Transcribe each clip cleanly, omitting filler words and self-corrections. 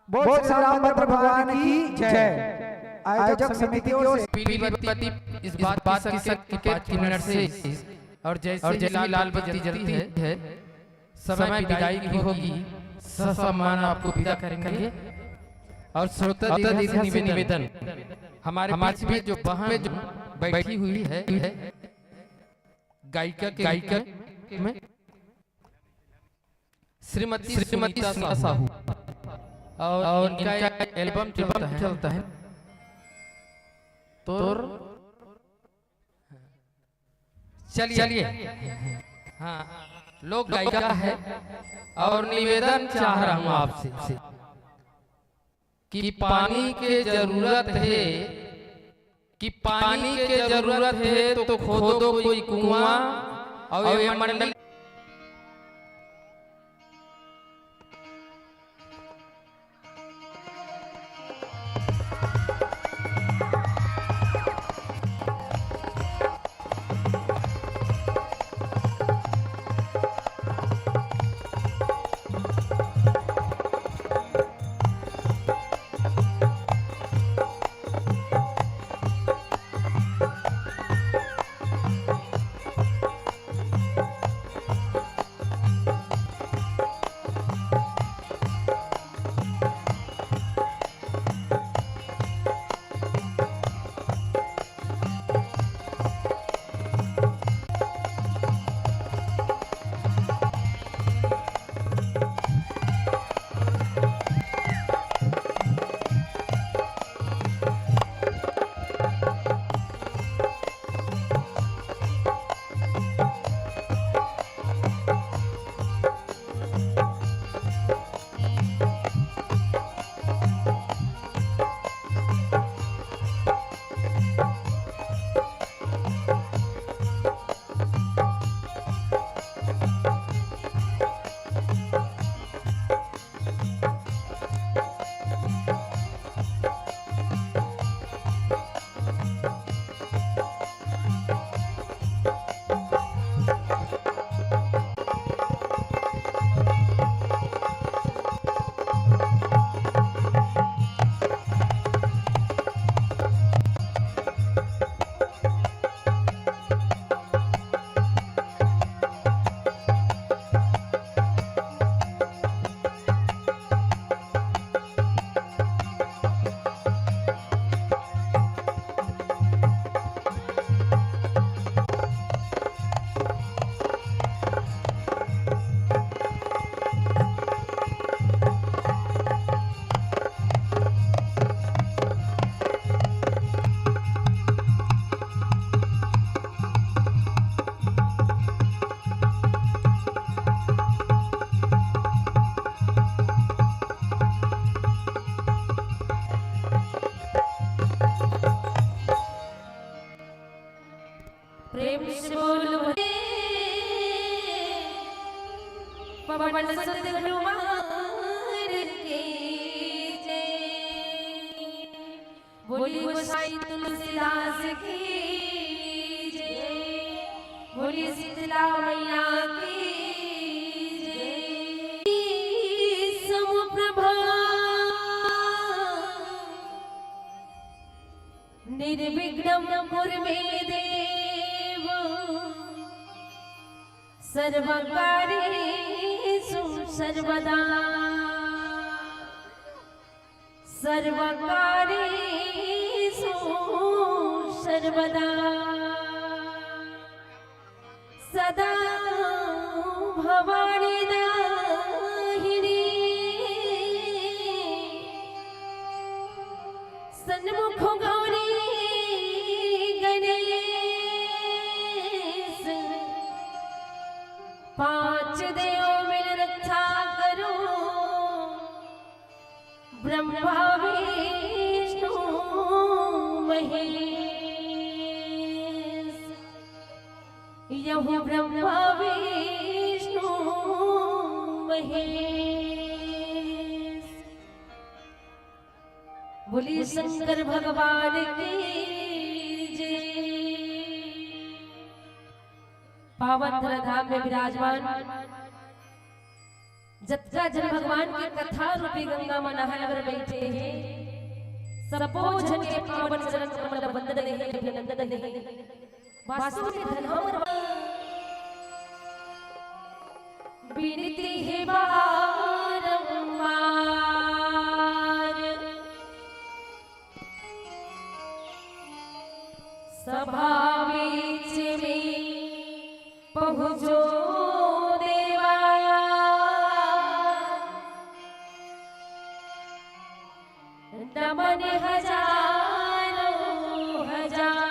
बोल श्री रामभद्र भगवान की जय। आयोजक समिति की ओर से पति इस बात की सत्य के 3 मिनट से और जैसे लाल बत्ती जलती है समय विदाई की होगी, ससम्मान आपको विदा करेंगे। और श्रोता दीदी से निवेदन, हमारे बीच जो बहन जो बैठी हुई है गायिका में श्रीमती सुनीता साहू, और इनका एल्बम चलता है तो चलिए। हाँ, लोग गायिका है और निवेदन चाह रहा हूँ आपसे कि पानी के जरूरत है, कि पानी के जरूरत है तो खोदो कोई कुआं। और ये मंडल प्रेम से बोलो पवन सतगुरुवार की जय। बोली गोसाई तुलसीदास की जय। बोली शीतला मैया की जय। समप्रभा निर्विघ्नं कुरु मे देव, सर्वकार्येषु सर्वदा। सर्वकार्येषु सर्वदा सदा भवानी दाहिनी सन्मुख गौरी गणेश। पांच देव मिल रक्षा करो, ब्रह्मा विष्णु महेश। यहु ब्रह्मा विष्णु महेश। बोलिए शंकर भगवान की जय। पावन धरा धाम में विराजमान जत्रा जन भगवान की कथा रूपी गंगा में नहाकर बैठे हैं सबो जन के पावन चरण कमल बंदन नहीं अभिनंदन नहीं वास्तु में धन हमर विनती है बारंबार सभा बीच में पहुँचो देवा नमन हजारों हजार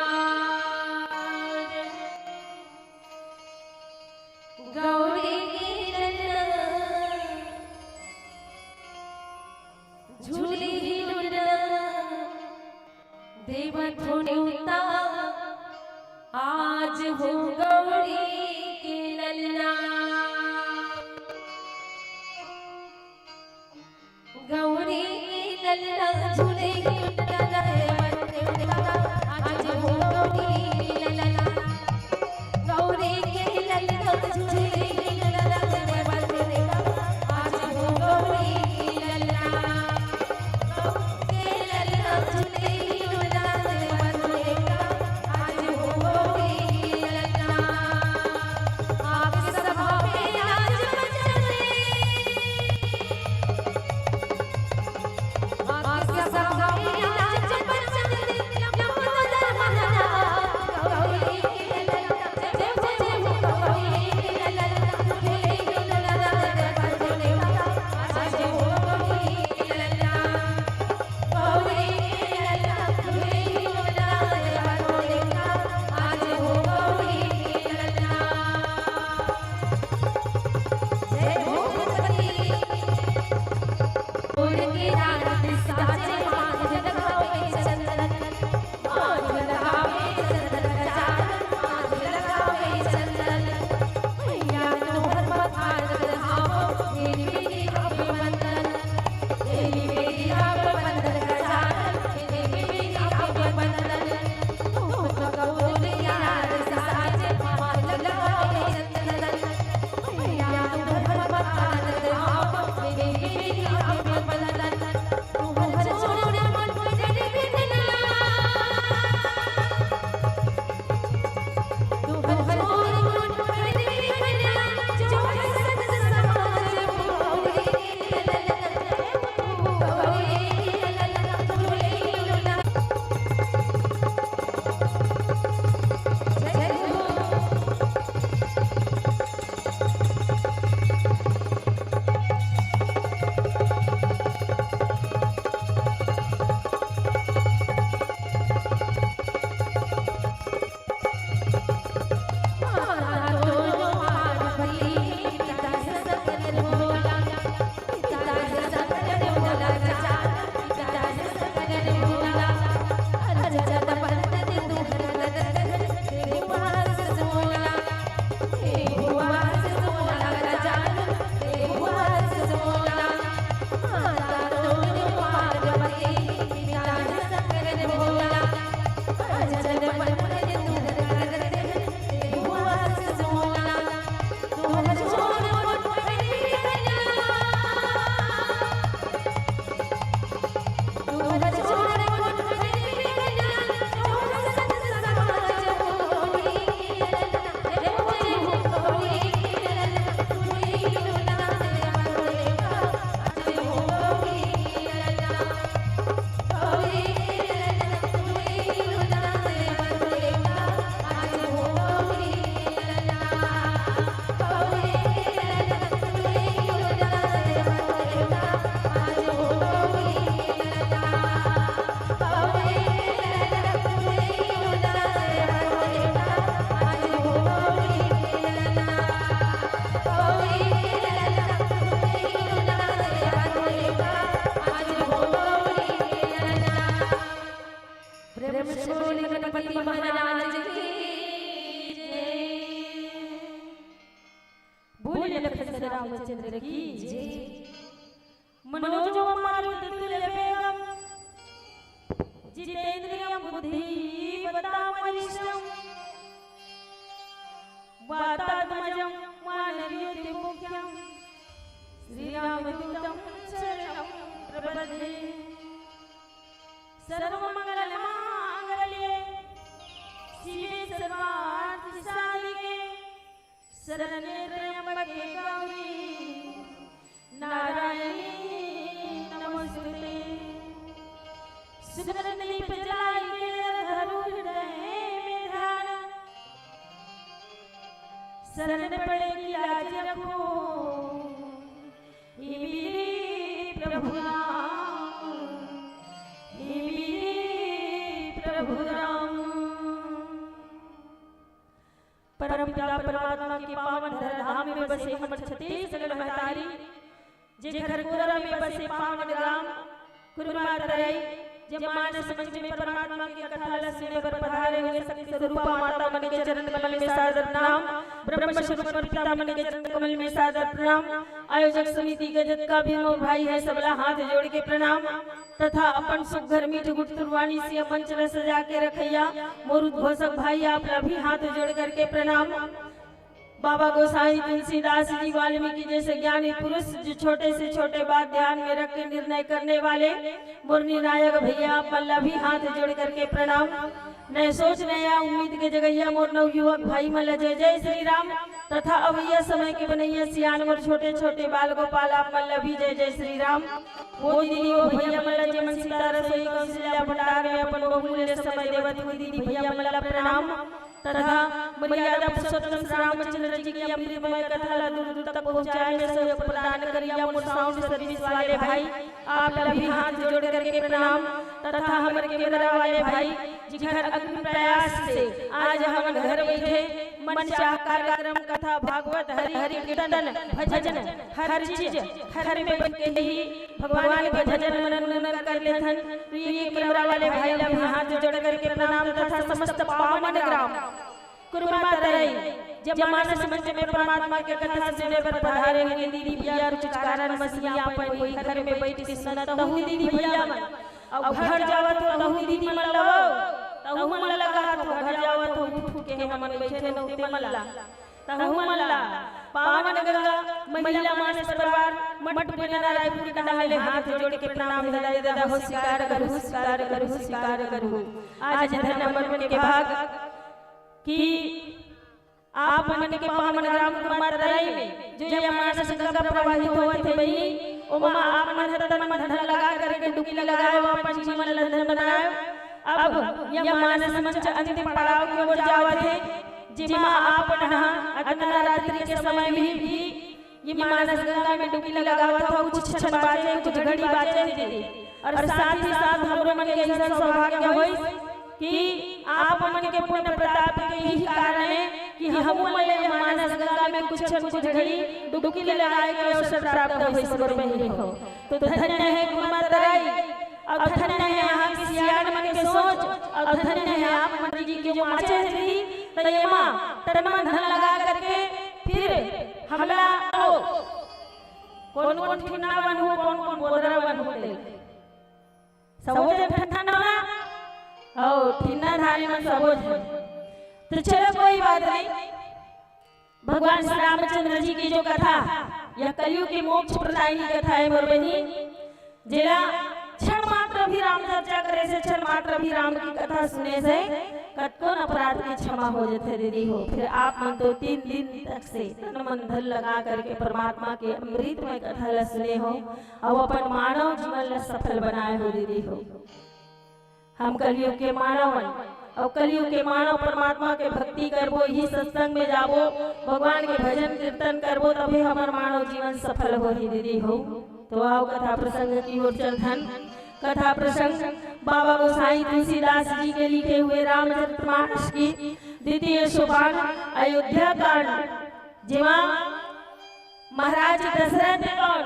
गौरी झूली देव धुनिता आज हो गौरी के ललना गौरी के ललना झूले आज हो गौरी के ललना गौरी के ललना झूले आज हो गौरी के ललना रामचंद्र की जय। मनोजो मारुति तुल्य वेगम जितेंद्रियं बुद्धि वतामनिशं वातात्मजं मानवयुति मुख्यं श्रीरामदूतं शरणं प्रपद्ये सर्वमङ्गलमाङ्गल्ये शिवे सर्वार्थसाधिके शरण्ये त्र्यम्बके गौरी नारायणी नमोस्तुते। सुगंधित जलाई के धरु हृदय में ध्यान शरण पड़े की लाज रखो हे मेरे प्रभु राम, हे मेरे प्रभु राम। परम पिता परमात्मा के पावन धरा धाम में बसे हमर छत्तीसगढ़ महतारी जे घर कोरा में बसे पावन ग्राम कुरमा तरई जे मानस मंच में परमात्मा की कथा सुनने पर पधारे हुए सत्य स्वरूपा माता मन के चरण कमल में सादर प्रणाम। ब्रह्म स्वरूप पिता मन के चरण कमल में सादर प्रणाम। आयोजक समिति के जत्का भी मोर भाई है सबला हाथ जोड़ के प्रणाम तथा अपन सुख घर मीठ गुट तुरवाणी से मंच में सजा के रखैया मोर उद्घोषक भाई आप भी हाथ जोड़ करके प्रणाम। बाबा गोसाई तुलसीदास जी वाल्मीकि जैसे ज्ञानी पुरुष जो छोटे से छोटे बात ध्यान में रख के निर्णय करने वाले मुरनी नायक भैया पल्ला भी हाथ जोड़ करके प्रणाम। नए सोच नया उम्मीद के जगैया मोर नव युवक भाई मल्ला जय जय श्री राम तथा अवैया समय के बनैया सियान मोर छोटे छोटे बाल गोपाल आप मल्ला भी जय जय श्री राम। वो दीदी वो भैया मल्ला जे मन सीता रसोई कौशल्या भंडार में अपन बहुमूल्य समय देवत हुई दीदी भैया मल्ला प्रणाम तथा मर्यादा पुरुषोत्तम श्री रामचंद्र जी की अमृतमय कथा दूर दूर तक पहुंचाए में सहयोग प्रदान करिया मोर साउंड सर्विस वाले भाई आप भी हाथ जोड़ करके प्रणाम तथा हमारे कैमरा वाले भाई जिनका अग्नि प्रयास से आज हम घर बैठे मन चाह कार्यक्रम कथा भागवत हरि हरि कीर्तन भजन हर चीज घर में बैठ के ही भगवान के भजन मनन कर लेथन। तो ये कैमरा वाले भाई भी हाथ जोड़ करके प्रणाम तथा समस्त पावन ग्राम कुरमा तरई जब मानस मंच में परमात्मा के कथा सुनने पर पधारे हुए दीदी भैया कुछ कारण मसीहा पर कोई घर में बैठ के सुनत हूं दीदी भैया मन अब घर जावत हो दीदी मन लो तहु मन लगा तो घर जावत हो उठ के हम बैठे न उते मल्ला तहु मल्ला पावन गंगा महिला मानस परिवार मठ बिना रायपुर का डाले हाथ जोड़ के प्रणाम हृदय दादा हो स्वीकार करू स्वीकार करू स्वीकार करू। आज धन मन के भाग कि आप मन के पावन ग्राम कुमार तरई में जो ये मानस गंगा प्रवाहित होवत है भई ओमा आप मन तन मन धन लगा करके डुबकी लगाए अपन जीवन लंदन बनाए। अब यह मानस मंच अंतिम पड़ाव की ओर जावत है जिमा आप अतना रात्रि के समय में भी ये मानस गंगा में डुबकी लगावत हो कुछ क्षण बाजे कुछ घड़ी बाजे दे और साथ ही साथ हमरो मन के ऐसा सौभाग्य होई कि आप मन के पुण्य प्रताप के ही कारण है कि हम मले मानस गंगा में कुछ कुछ घड़ी डुबकी लगाए के अवसर प्राप्त हो ईश्वर में ही हो। तो धन्य है कुरमा तरई और धन्य है यहाँ की सियान मन के सोच और धन्य है आप मंत्री जी के जो माचे थी तो ये माँ तन धन लगा करके फिर हमला कौन कौन ठिना बन हो कौन कौन बोदरा बन हो सबोज ठंडा ना और ठिना धारी में सबोज तो चलो कोई बात नहीं। भगवान श्री रामचंद्र जी की जो कथा यह कलयुग की मोक्ष प्रदायिनी कथा है मोर बहनी जिला क्षण मात्र भी राम चर्चा करे से क्षण मात्र भी राम की कथा सुने से कतकोन अपराध की क्षमा हो जाते दीदी हो। फिर आप मन तो 3 दिन तक से तन मन धन लगा करके परमात्मा के अमृतमय कथा ल सुने हो और अपन मानव जीवन ल सफल बनाए हो दीदी हो। हम कलयुग के मानव और कलयुग के मानव परमात्मा के भक्ति करबो ही सत्संग में जाबो भगवान के भजन कीर्तन करबो तभी हमार मानव जीवन सफल हो ही दीदी हो। तो आओ कथा प्रसंग की ओर चलथन। कथा प्रसंग बाबा गोसाई तुलसीदास जी के लिखे हुए रामचरितमानस की द्वितीय सोपान अयोध्या कांड जेमा महाराज दशरथ और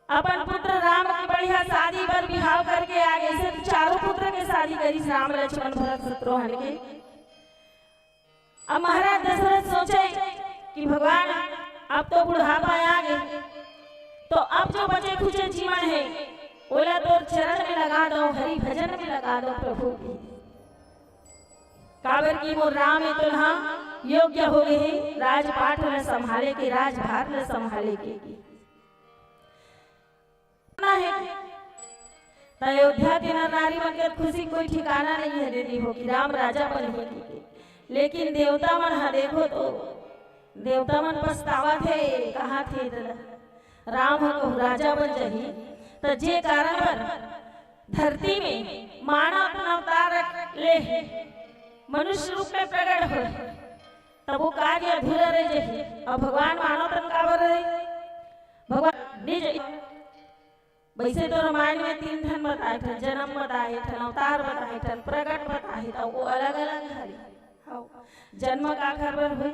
अपन पुत्र राम की बढ़िया शादी पर विवाह करके आगे से चारों पुत्र के शादी करी राम लक्ष्मण भरत शत्रुघ्न के। अब महाराज दशरथ सोचे कि भगवान अब तो बुढ़ापा आ गए तो अब जो बचे खुचे जीवन है बोला तो चरण में लगा दो हरि भजन में लगा दो प्रभु की काबर की वो राम है तो हाँ योग्य हो गए राजपाट न संभाले के राजभार न संभाले के करना है। तो अयोध्या के नर नारी मन के खुशी कोई ठिकाना नहीं है दीदी हो कि राम राजा बने। लेकिन देवता मन हा देखो तो देवता मन पछतावा थे कहाँ थे राम को राजा बन जाही। तो जे कारण पर धरती में मानव अपना अवतार ले मनुष्य रूप में प्रकट हो तब वो कार्य अधूरा रह जाए। और भगवान मानव तन काबर रहे भगवान निज वैसे तो रामायण में 3 ठन बताए थे, जन्म बताए थे, अवतार बताए थे, प्रकट बताए थे, वो अलग अलग है। जन्म का खबर हुई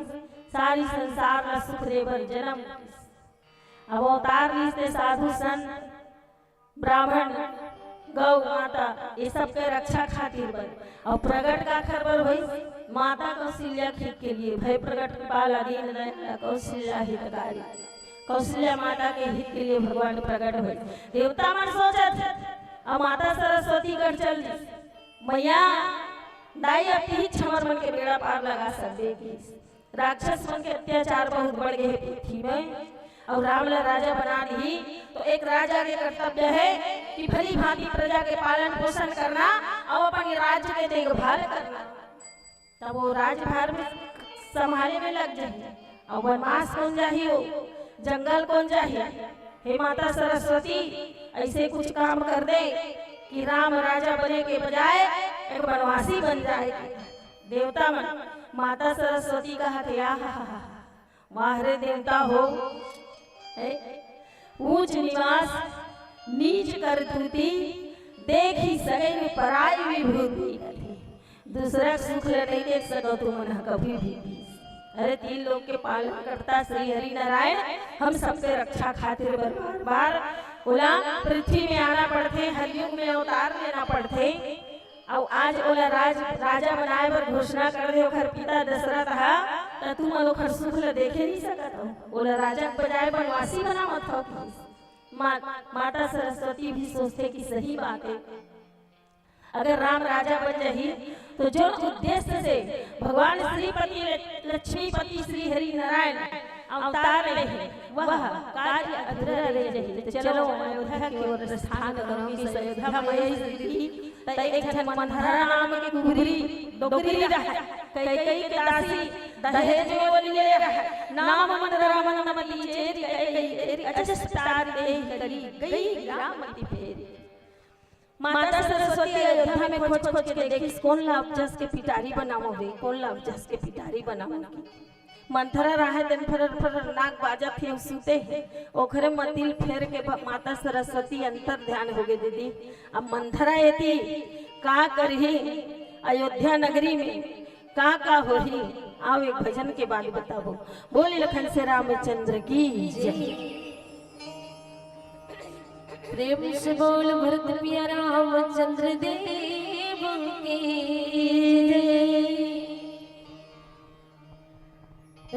सारी संसार ला सुख देवर जन्म। अब अवतार लीते साधु संत ब्राह्मण गौ माता ये सब के रक्षा खातिर बन। और प्रकट का खबर हुई माता कौशल्या के लिए भय प्रकट कृपाल दीन दयाल कौशल्या हितकारी। कौशल्या माता के हित के लिए भगवान प्रकट हुए। देवता मन सोचत अब माता सरस्वती कर चल मैया दाई अपनी ही छमर मन के बेड़ा पार लगा सकेगी। राक्षस मन के अत्याचार बहुत बढ़ गए पृथ्वी में और राम ला राजा बना दी। तो एक राजा के कर्तव्य है कि भली भांति प्रजा के पालन पोषण करना और अपने राज्य के देखभाल करना। तब वो राजभार में संभाले में लग जाए। और वनवास कौन चाहिए जंगल कौन चाहिए। हे माता सरस्वती ऐसे कुछ काम कर दे कि राम राजा बने के बजाय एक वनवासी बन जाए। देवता मन माता सरस्वती कहा कि वाह रे देवता हो ऊंच निवास नीच कर धूती देखी सगे में पराई विभूति। दूसरा सुख नहीं देख सको तुम कभी भी। अरे 3 लोग के पालन करता श्री हरि नारायण हम सबके रक्षा खातिर बार बार ओला पृथ्वी में आना पड़ते, हर युग में अवतार लेना पड़ते। और आज ओला राजा बनाए पर घोषणा कर दे ओखर पिता दशरथ हा तो तुम ओखर सुख ल देखे नहीं सकत। ओला राजा बजाय वनवासी बनावत हो। माता सरस्वती भी सोचते कि सही बात है। अगर राम राजा बन जाही तो जो उद्देश्य से भगवान श्रीपति लक्ष्मीपति श्री हरि नारायण अवतार ले वह कार्य अधूरा रह जाही। तो चलो अयोध्या की ओर प्रस्थान करो कि अयोध्या में त एक ठन मंथरा नाम के कुबरी डोगरी रहा कई के दासी दहेज में वो ले रहा नाम मंथरा मनमती चेरी कई अजस तार दे करी गई रामती फेरी। माता सरस्वती अयोध्या में खोज खोज के देखी कौन ला अबजस के पिटारी बनाओगे, कौन ला अबजस के पिटारी बनाओगे। मंथरा रहा दिन फरर नाक बाजा थे सुते ओखरे मतिल फेर के माता सरस्वती अंतर ध्यान हो गए दीदी। अब मंथरा एती का करही अयोध्या नगरी में का होही। आओ एक भजन के बाद बताओ। बोले लखन से रामचंद्र की जय। प्रेम से बोल भरत पिया रामचंद्र देव के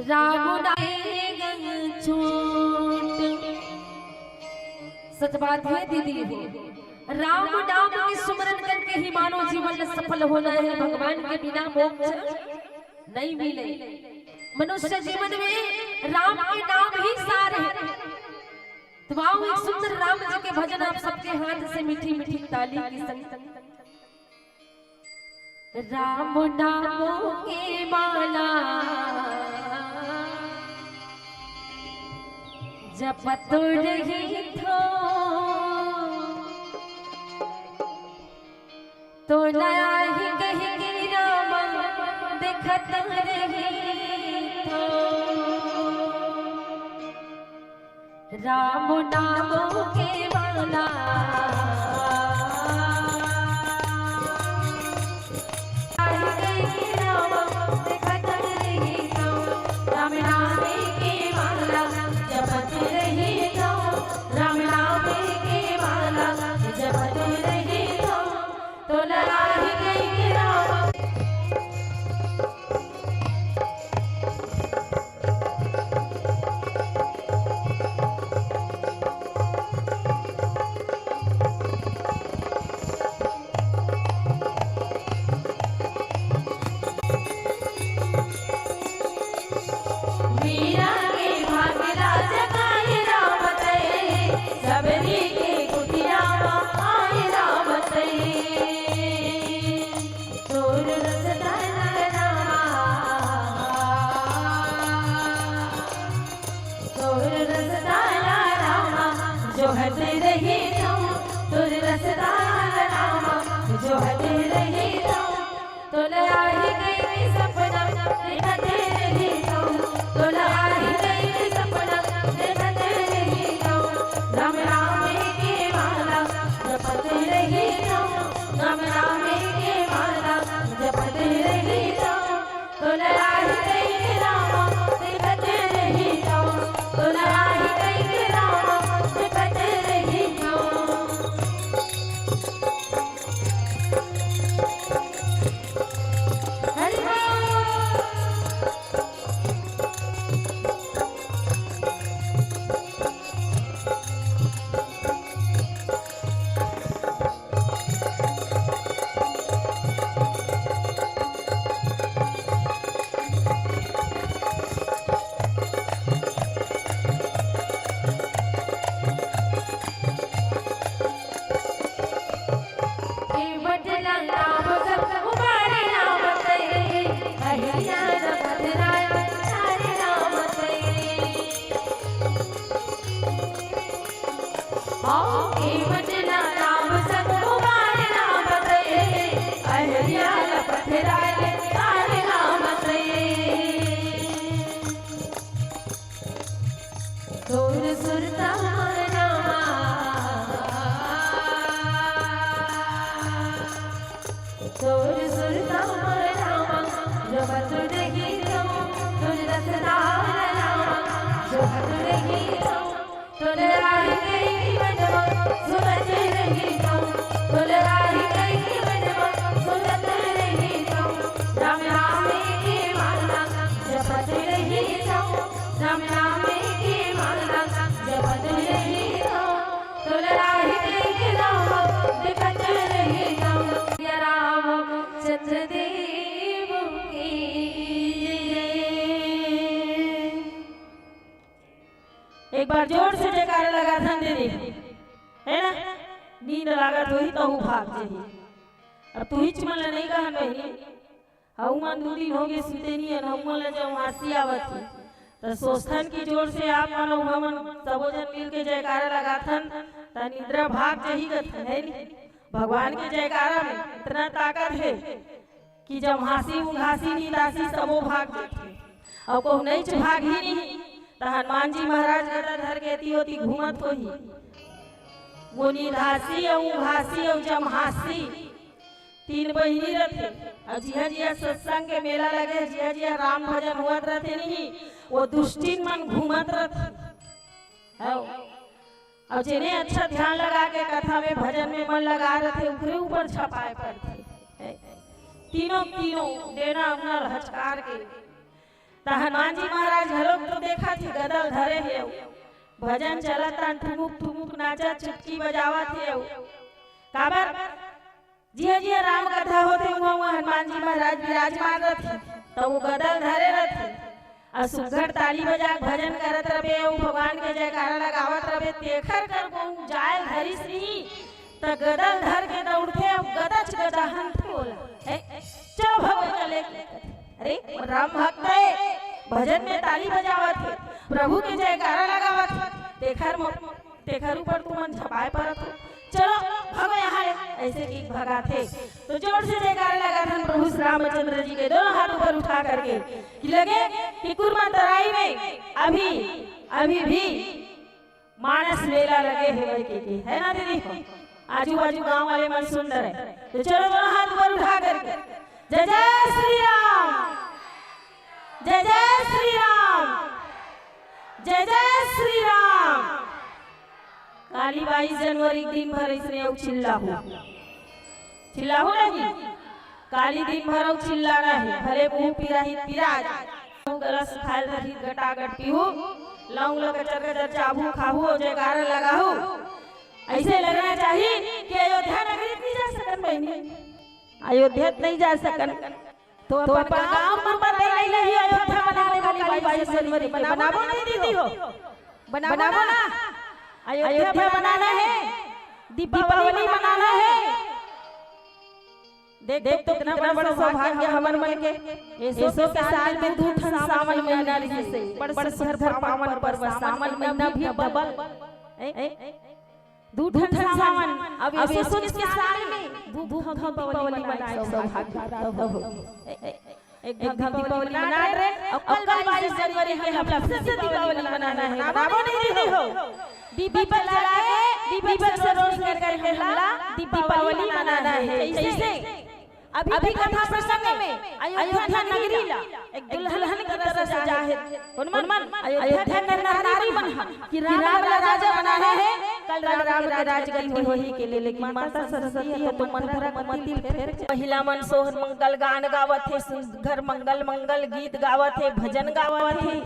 राम डालेगन छूट। सच बात है दीदी हो राम नाम के सुमरन करके ही मानव जीवन सफल होना है। भगवान के बिना मोक्ष नहीं मिले। मनुष्य जीवन में राम के नाम ही सार है। तो आओ एक सुंदर राम जी के भजन आप सबके हाथ से मीठी मीठी ताली की संग राम नामों के माला जपत रही तो नया ही कहीं की राम देखत रही थो। राम नामों के माला राम नाम के माला जपत रही तो राम नाम के माला जपत रही तो लगा ही गई राम। मीरा के भाग्य राज गाय राम ते सबरी के कुटी रसदार रामा जो हते रही तोला आई गई सपना देखते रही तोला आई गई सपना देखते रही राम राम के माला जपते रही राम राम के माला जपते रही तोला आई गई रामा देखते रही तोला आई गई रामा देखते रही एक बार जोर से जयकारा लगा था दीदी, है ना? नींद लागत हुई तो भाग जाइए। अब तू ही चमन नहीं कहा बहनी, हऊ मन 2 दिन हो गए सुते नहीं है, हम मन जब हंसी आवत थी तो सोचथन की जोर से आप मानो हमन सबो जन मिल के जयकारा लगाथन त निद्रा भाग जही गथन, है नी? भगवान के जयकारा में इतना ताकत है कि जब हंसी उघासी नींदासी सबो भाग जाते, और को नहीं भाग ही नहीं तो हनुमान जी महाराज गदा धर के ती होती घूमत होही वो नीधासी और घासी और जमहासी 3 बहिनी रहते। और जिया जिया सत्संग के मेला लगे, जिया जिया राम भजन हुआत रहते नहीं, वो दुष्टिन मन घूमत रहते। और जिन्हें अच्छा ध्यान लगा के कथा में भजन में मन लगा रहते उनके ऊपर छपाए पड़ते। तीनों देना अपना हचकार के तो हनुमान जी महाराज घरों तो देखा थी गदल धरे है, भजन चलता ठुमुक ठुमुक नाचा चुटकी बजावा थे। काबर जिया जिया राम कथा होते वहाँ हनुमान जी महाराज विराजमान रहते तो वो गदल धरे रहते और सुघर ताली बजा भजन करत रहे, भगवान के जयकारा लगावत रहे। देखर कर को जायल धरी सी तो गदल धर के दौड़ते गदच गदहन बोला चलो भगवान चले। अरे राम भक्त है, भजन में ताली बजावत है, प्रभु के जयकारा लगावत है, तेखर ऊपर तू मन छपाए परत हो, चलो भगो यहाँ ऐसे गीत भगाते। तो जोर से जयकारा लगा था प्रभु श्री रामचंद्र जी के दोनों हाथ ऊपर उठा करके कि लगे कि कुर्मा तराई में अभी भी मानस मेला लगे है, है ना दीदी? आजू बाजू गांव वाले मन सुंदर है। तो चलो दोनों हाथ ऊपर उठा करके जय जय श्री राम, जय जय श्री राम, जय जय श्री राम। काली 22 जनवरी दिन भर इसने चिल्लाहू नहीं, काली दिन भर चिल्लाना है, भले मुंह पिराही पिराज गलस खाल रही गटागट पीहू लौंग लगचर गचर चाबू खाहू और जयकारा लगाहू। ऐसे लगना चाहिए कि अयोध्या नगरी नहीं जा सकन बहनी, अयोध्या नहीं जा सकन तो अपन गांव में बनाई नहीं अयोध्या बनाने वाली 22 जनवरी बनाबो नहीं दीदी हो, बनाबो ना। अयोध्या बनाना है, दीपावली मनाना है। देख तो कितना बड़ा सौभाग्य हमन मन के 100 के साल में 2 ठन सावन महीना से बड़ शहर भर पावन पर्व सावन महीना भी डबल दूठन सावन अब ये सोच के साल में धूप दीपावली मनाए एक धूप दीपावली मना रहे और कल 22 जनवरी है हम फिर से दीपावली मनाना है मनाबो नहीं दे हो दीपक जलाए दीपक से रोशन करके हमला दीपावली मनाना है ऐसे अभी कथा प्रसंग में अयोध्या नगरी एक दुल्हन की तरह सजा है हनुमान अयोध्या नर नारी बना कि राम राजा बनाना है कल राम के राज गद्दी होही के लिए लेकिन माता सरस्वती है तो मन भरा मंदिर फेर महिला मन सोहर मंगल गान गावत है घर मंगल मंगल गीत गावत है भजन गावत है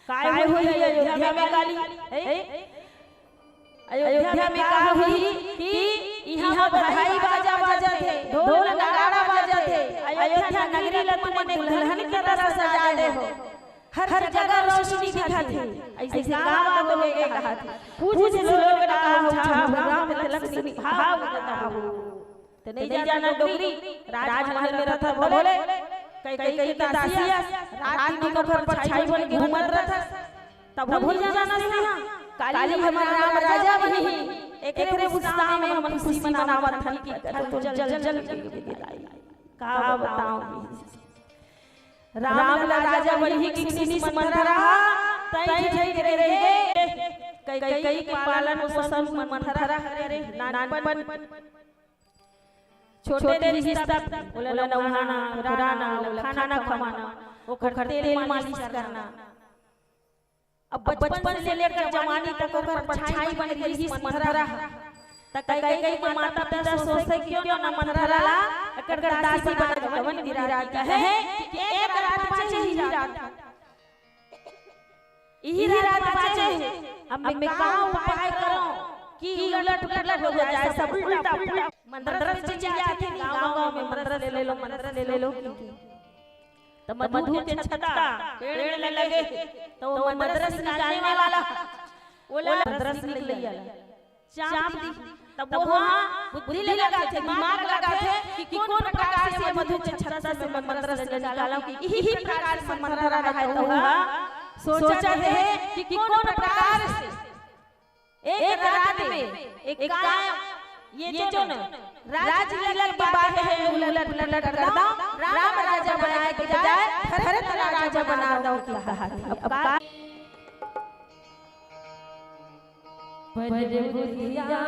काय हुई अयोध्या में काली अयोध्या में कहा हुई कि यहाँ बधाई बाजा बाजा थे ढोल नगाड़ा बाजा थे अयोध्या नगरी ला तुमने दुल्हन की तरह सजा दे हो हर जगह रोशनी दिखा थी ऐसे गावा तो लेके कहा था पूछ लोग कहा हो राम तिलक सिंह भाव देता हो तो नहीं जाना डोगरी राजमहल में रहता बोले कई दासिया रात दिन को घर पर छाई बन के घूमत रहता तब भूल जाना नहीं काली हमारा राम राजा बनी एकरे उत्साह में हम खुशी मनावत हन की तो जल का बताऊं राम राजा बनी की खुशी मना रहा तई जई करे रहे कई के पालन पोषण मना रहा रे नानपन छोटे रिश्ता बोले नहाना पुराना खाना खवाना ओकर तेल मालिश करना अब बचपन से लेकर जवानी तक ओकर परछाई बन रही मनहरा तक कई के माता पिता सोचे क्यों ना मनहरा एकर दासी बन गवन विराट है कि एक रात बाचे ही रात यही रात बाचे अब मैं का उपाय करूं कि उलट पलट हो जाए सब उल्टा मंत्र से चीजें आती गांव में मंत्र ले लो तो मधु के छत्ता पेड़ में लगे तो मदरस निकालने वाला बोला मदरस निकल लिया चाप दी तब वहां बुद्धि लगा थे दिमाग लगा थे कि कौन प्रकार से मधु के छत्ता से मदरस निकाला कि यही प्रकार से मनहरा रहा हुआ सोचा है कि कौन प्रकार से एक रात में एक कायम ये जो न राजलीला की बात है उलट पलट कर दो राम राजा बनाए के बजाय भरत राजा बना दो की कहा अब का पर बुधिया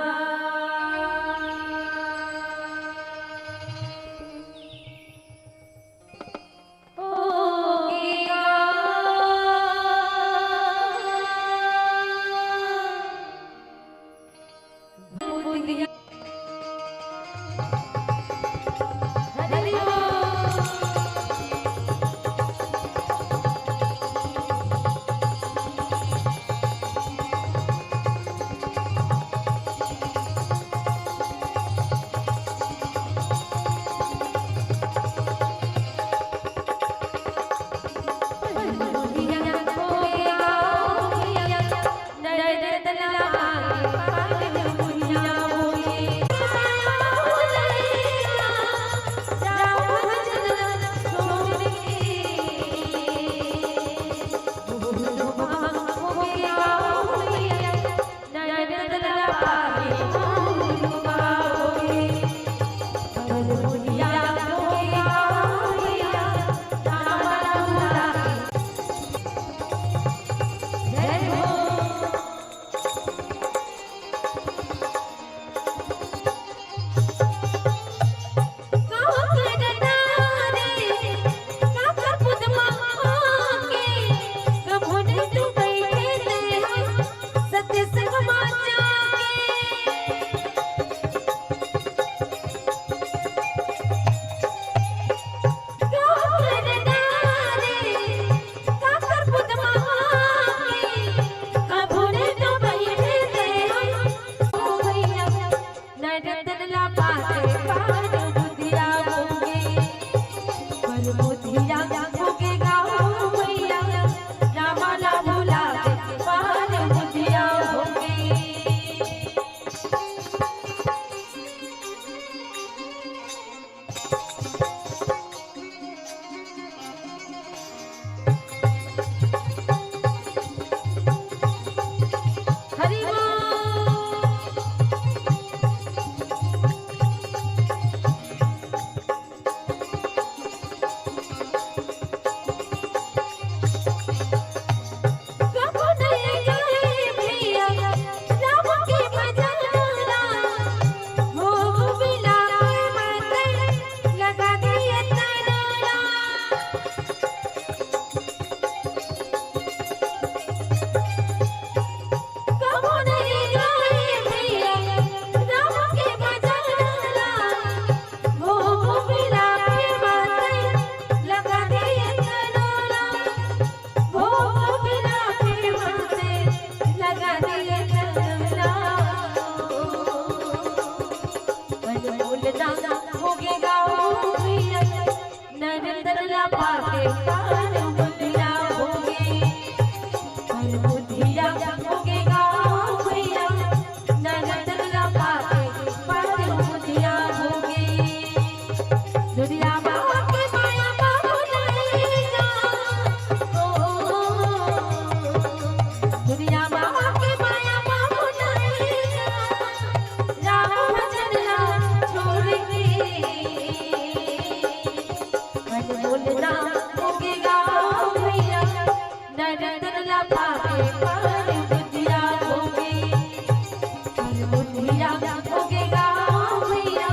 होगे गाँव भैया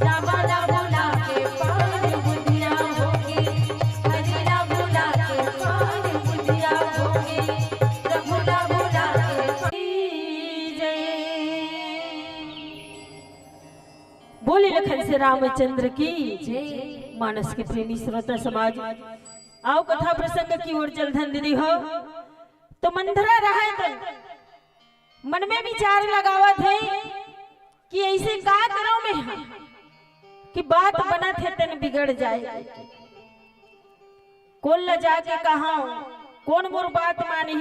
रावण बुला के पान बुधिया होगे हरिया बुला के पान बुधिया होगे रघुला बुला के बोले लखन से रामचंद्र की जय। मानस के प्रेमी श्रोता समाज, आओ कथा प्रसंग की ओर चल धन दीदी हो। तो मंथरा रहा तन मन में विचार लगावा थे कि ऐसे का करो मैं कि बात बना थे तन बिगड़ जाए। कौन ल जाके कहा कौन मोर बात मानी।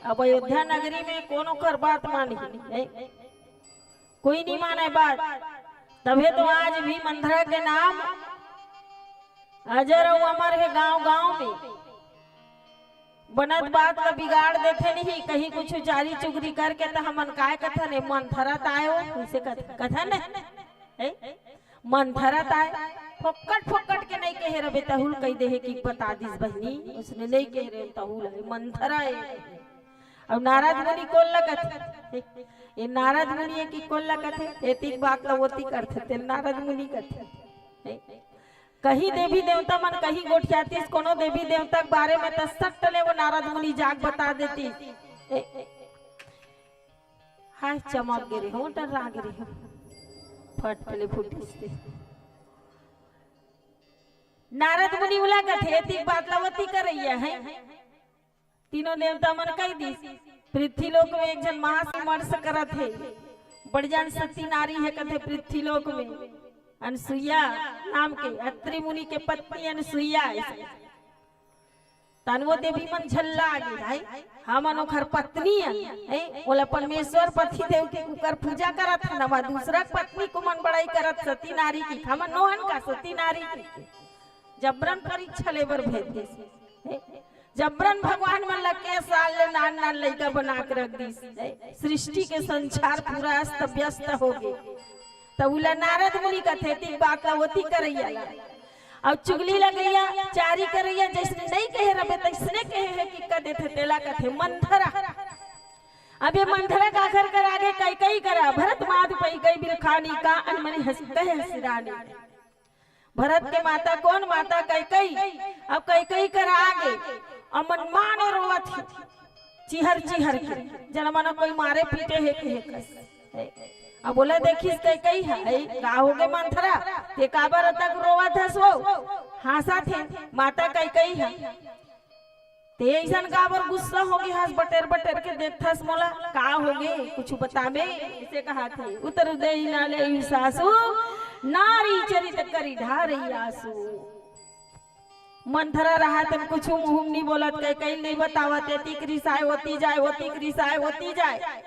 अब अयोध्या नगरी में कोनो कर बात मानी कोई नहीं माने बात। तभी तो आज भी मंथरा के नाम अजर और अमर है गांव गांव में। बनत बात का बिगाड़ देते नहीं कहीं कुछ चारी चुगरी करके तो हमन काय कथन है मंथरा तायो ऐसे कथन है मंथरा ताय फोकट फोकट के नहीं कहे रबे तहुल कह दे है कि बता दिस बहनी उसने नहीं कह रहे तहुल है मंथरा है। अब नारद मुनि कोल लगत ये नारद मुनि है कि कोल लगत है एतिक बात लवती करते नारद मुनि करते। कहीं देवी देवता मन कहीं गोठियातीस कोनो देवी देवता के बारे में तो सट्टले वो नारद मुनि जाग बता देती। हाय चमक गिरे हो डरा गिरे हो फट पले फुटिस्ते नारद मुनि उला कथे ती बात लवती करैया है। तीनों देवता मन कह दी पृथ्वी लोक में एक जन महासमर्श करत है बड़ जान सती नारी है कथे पृथ्वी लोक में अनसुईया नाम के अत्रि मुनि के पत्नी अनसुईया तनवो देवी मन झल्ला आगे है हम अनोखर पत्नी है बोला परमेश्वर पति देव के कुकर पूजा करत है नवा दूसरा पत्नी को मन बड़ाई करत सती नारी की हम नोहन का सती नारी की जबरन परीक्षा लेबर भेज दे जबरन भगवान मन लगे साल ले नान नान लइका बना के रख दी सृष्टि के संसार पूरा अस्त व्यस्त हो गए। तब उला नारद मुनि कथे ती बात होती करैया और चुगली लगैया चारी करैया जैसे नहीं कहे रबे तैसने कहे है कि कदे थे तेला कथे मंथरा। अब ये मंथरा का घर कर आगे कई कई करा भरत माध पई गई बिलखानी का अनमनी हंस कहे हंसरानी। भरत के माता कौन माता कई कई अब कई कई कर आगे अमन माने रोवत चिहर चिहर के जनमना कोई मारे पीटे है के अब बोला देखिस कई कई है का हो गए मंथरा ते काबर तक रोवत हस वो हासा थे माता कई कई है ते ऐसन काबर गुस्सा हो गई हस बटेर बटेर के देखथस मोला का हो गए कुछ बताबे इसे कहा थे उतर दे नाले सासू नारी चरित करी ढारई आसू। मंथरा रहा तन कुछ मुंह नहीं बोलत कई कई नहीं बतावत एती क्रिसाय होती जाए होती क्रिसाय होती जाए।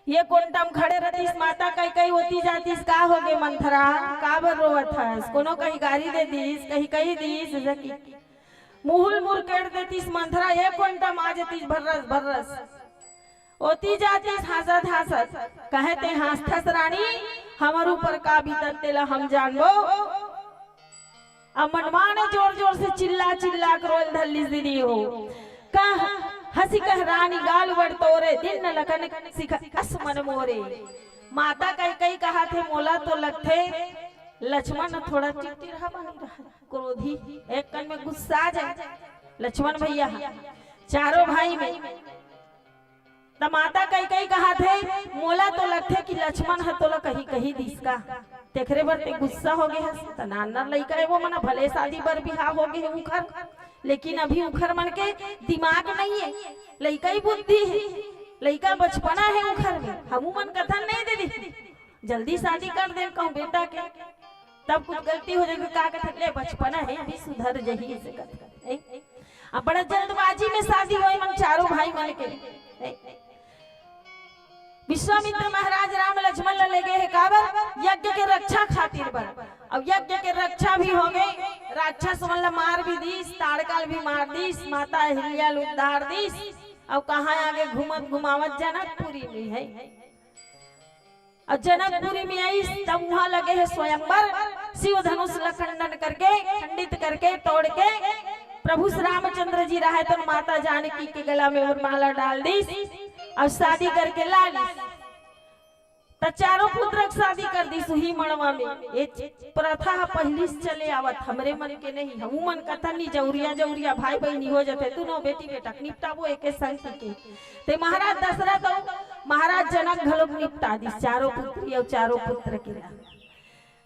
ये कोंटम खड़े रहतीस माता कई कई होती जातीस का हो गए मंथरा का बर रोवत हस कोनो कहीं गारी दे दीस कहीं कही दीस जकी मुहुल मुर कर देतीस मंथरा ये कोंटम आ जतीस भर्रस भर्रस होती जातीस हासत हासत कहते हासथस रानी हमर ऊपर का बीतत तेला हम जानबो। अब मनवा ने जोर जोर से चिल्ला चिल्ला कर रोल धल्ली दीदी हो कह हसी कह रानी गाल बड़ तोरे दिन न लखन सिख अस मन मोरे। माता कई कई कहा थे मोला तो लगथे लक्ष्मण थोड़ा चिड़चिड़ा बनी रहा क्रोधी एक कन में गुस्सा जाए लक्ष्मण भैया चारों भाई में त माता कई कई कहा थे मोला तो लगथे कि लक्ष्मण है तो कही कही दिस का तेखरे बर ते गुस्सा हो गए हस त नाना लइका है वो मना भले शादी बर बिहार हो गए उखर लेकिन अभी उखर मन के दिमाग नहीं है लइका ही बुद्धि है लइका बचपना है उखर में हमू मन कथन नहीं दे दी जल्दी शादी कर दे कहूं बेटा के तब कुछ गलती हो जाएगी का कहते ले बचपना है अभी सुधर जही ऐसे कहते अब बड़ा जल्दबाजी में शादी हुई मन चारों भाई मन के। विश्वामित्र महाराज राम लक्ष्मण ले गए है काबर यज्ञ के रक्षा खातिर बर। अब यज्ञ के रक्षा भी हो गए राक्षस मन मार भी दीस ताड़काल भी मार दीस माता हिल्या उद्धार दीस। अब कहाँ आगे घूमत घुमावत जनकपुरी में है और जनकपुरी में आई तब वहां लगे है स्वयंवर शिव धनुष खंडन करके खंडित करके तोड़ के प्रभु श्री रामचंद्र जी रहे तो माता जानकी के गला में और माला डाल दी और शादी करके ला ली। तो चारों पुत्र की शादी कर दी सुही मड़वा में। ये प्रथा पहली से चले आवत, हमरे मन के नहीं। हम मन कथा नहीं जौरिया जौरिया भाई बहनी हो जाते, तू नो बेटी बेटा निपटाबो एक संग के। ते महाराज दशरथ और महाराज जनक घलोक निपटा दी चारों पुत्री और चारों पुत्र के।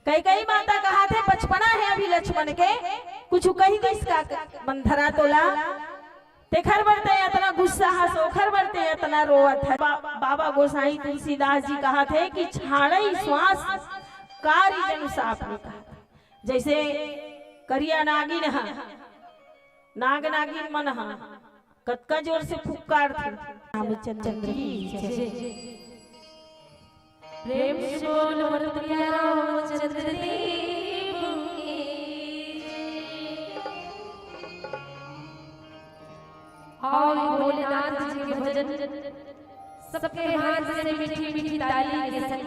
कई कई माता कहा थे बचपना है अभी लक्ष्मण के, कुछ कही दिस का मंथरा तोला तेखर बढ़ते इतना गुस्सा सोखर बढ़ते इतना रोवत है। बाबा गोसाई तुलसीदास जी कहा थे कि छाड़ई श्वास कारी जन साप ने कहा, जैसे करिया नागिन हा नाग नागिन मन हा कतका जोर से फुक्कार थे। रामचंद्र की प्रेम से बोल वरदिया रामचंद्र देव की। और भोलेनाथ जी के भजन सबके हाथ से मीठी मीठी ताली के संग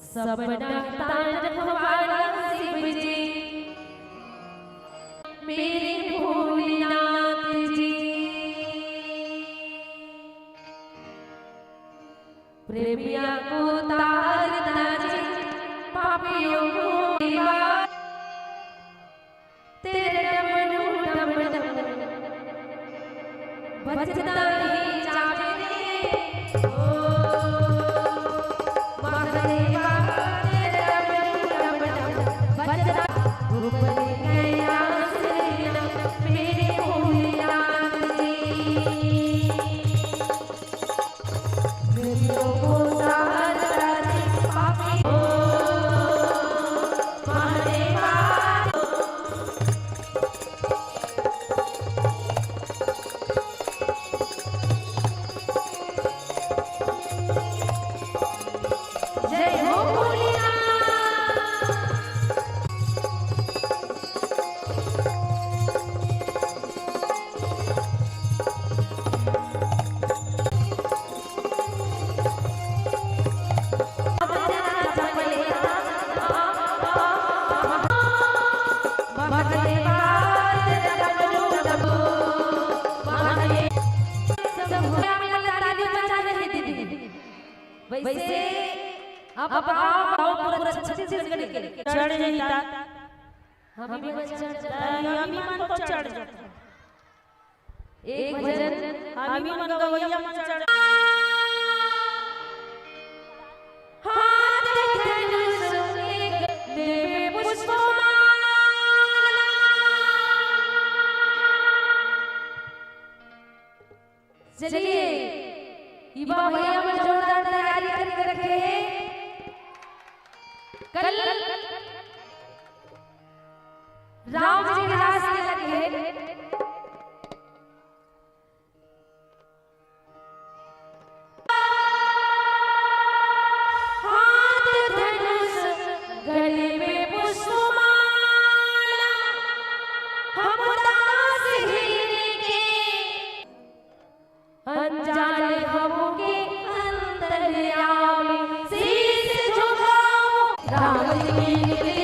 सबना तान भगवान शिव जी मेरे भोलेनाथ जी। प्रेमिया को तारना जी पापियों को दीवार तेरे बचता नहीं जावे रे ओ महादेवा तेरे बचता ऊपर गया श्री मेरे भोलेनाथ जी। प्रेमियों को तारना जी पापियों महादेवा। वैसे अब पूरा छत्तीसगढ़ के चढ़ जाता हम भी मन तो चढ़ जाता। एक भजन हम मन गवैया मन चढ़ हाथ धनुष एक देवे पुष्पमाला। चलिए इबा भैया में जोरदार तैयारी करके रखे हैं। कल राम जी के रास्ते लगे हैं। हाथ धनुष गले में पुष्पमाला हम दास हीरे के अनजाने हमके अंतर्यामी शीश झुकाओ राम जी के